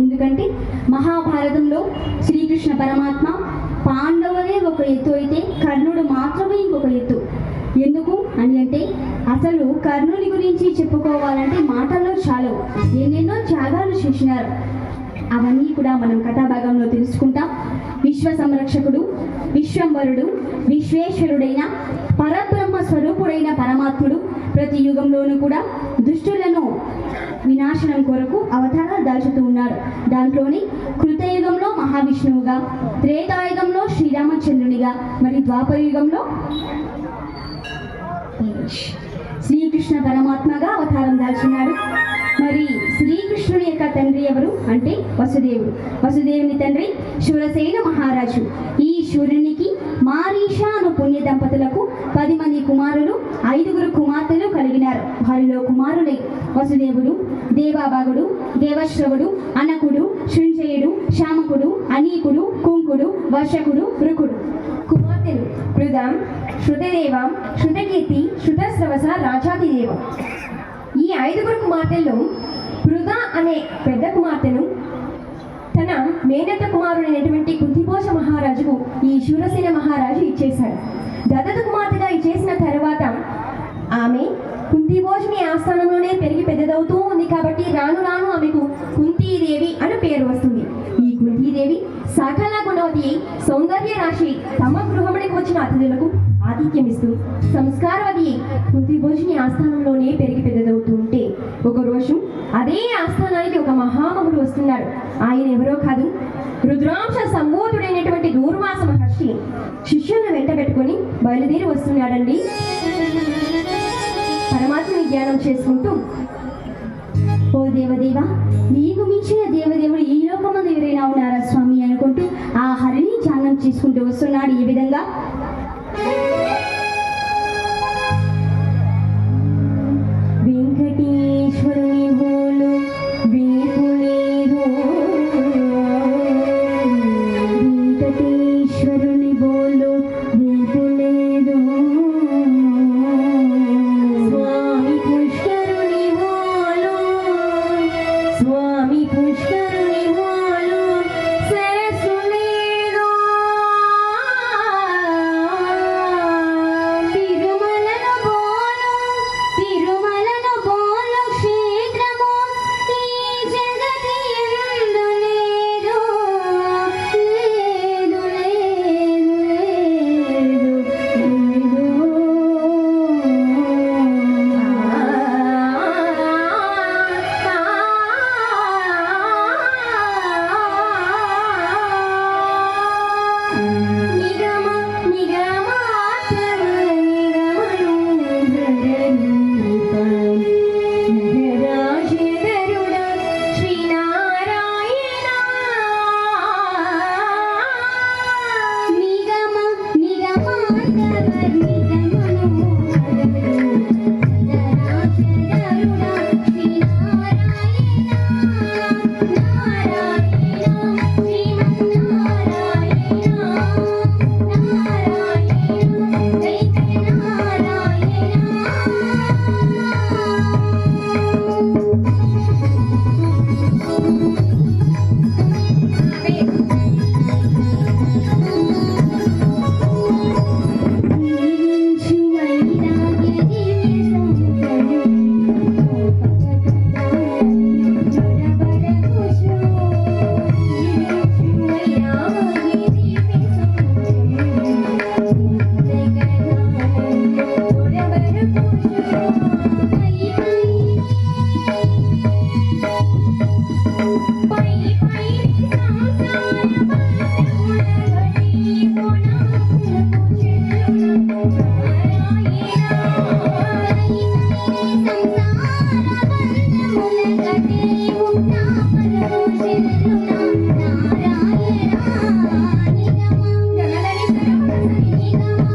ఎందుకంటే మహాభారతంలో శ్రీకృష్ణ పరమాత్మ పాండవులే ఒక ఎత్తు అయితే కర్ణుడు మాత్రమే ఇంకొక ఎత్తు. ఎందుకు అని అంటే అసలు కర్ణుని గురించి చెప్పుకోవాలంటే మాటల్లో చాలు, ఎన్నెన్నో త్యాగాలు చేసినారు. అవన్నీ కూడా మనం కథాభాగంలో తెలుసుకుంటాం. విశ్వ సంరక్షకుడు, విశ్వంబరుడు, విశ్వేశ్వరుడైన పరబ్రహ్మ స్వరూపుడైన పరమాత్ముడు ప్రతి యుగంలోనూ కూడా దుష్టులను వినాశనం కొరకు అవతారాలు దాల్చుతూ ఉన్నాడు. దాంట్లోని కృతయుగంలో మహావిష్ణువుగా, త్రేతాయుగంలో శ్రీరామచంద్రునిగా, మరి ద్వాపర యుగంలో శ్రీకృష్ణ పరమాత్మగా అవతారం దాల్చున్నాడు. మరి శ్రీకృష్ణుని యొక్క తండ్రి ఎవరు అంటే వసుదేవుడు. వసుదేవుని తండ్రి శూరసేన మహారాజు. ఈ శూరునికి మారీష అను పుణ్య దంపతులకు 10 మంది కుమారులు, 5 కుమార్తెలు కలిగినారు. వారిలో కుమారులై వసుదేవుడు, దేవాభాగుడు, దేవశ్రవుడు, అనకుడు, శృంజయుడు, శామకుడు, అనీకుడు, కుంకుడు, వర్షకుడు, రుకుడు. కుమార్తెలు పృథం, శృతదేవం, శృతకీర్తి, శృతశ్రవస, రాజాదిదేవ. ఈ 5 కుమార్తెల్లో పృథ అనే పెద్ద కుమార్తెను తన మేనత్త కుమారుడైనటువంటి కుంతిపోష మహారాజుకు ఈ శూరసేన మహారాజు ఇచ్చేశాడు. దత్తత కుమార్తెగా ఇచ్చేసిన తర్వాత ఆమె కుంతిపోషుని ఆస్థానంలోనే పెరిగి పెద్దదవుతూ ఉంది. కాబట్టి రాను రాను ఆమెకు కుంతీదేవి అని పేరు వస్తుంది. ఈ కుంతీదేవి సకల గుణవతి, సౌందర్య రాశి, తమ గృహమునికి వచ్చిన అతిథులకు ఆతిథ్యమిస్తూ సంస్కారవతి కుంతిభోజుని ఆస్థానంలోనే పెరిగి పెద్దదవుతూ ఉంటే ఒకరోజు అదే ఆస్థానానికి ఒక మహామహుడు వస్తున్నాడు. ఆయన ఎవరో కాదు, రుద్రాంశ సంబోధుడైనటువంటి దూర్వాస మహర్షి శిష్యులను వెంట పెట్టుకొని బయలుదేరి వస్తున్నాడండి. పరమాత్మని ధ్యానం చేసుకుంటూ, ఓ దేవదేవ, నీకు మించిన దేవదేవుడు ఈ లోకమందు ఎవరైనా ఉన్నారా స్వామి అనుకుంటూ ఆ హరిని ధ్యానం చేసుకుంటూ వస్తున్నాడు. ఈ విధంగా వెంకటేశ్వరుని బోలు వీపులేదు, వెంకటేశ్వరుని బోలు వీపులేదు, స్వామి పుష్కరుని బోలు, స్వామి పుష్కరుని బోలు సరస్సు లేదు, నిగమ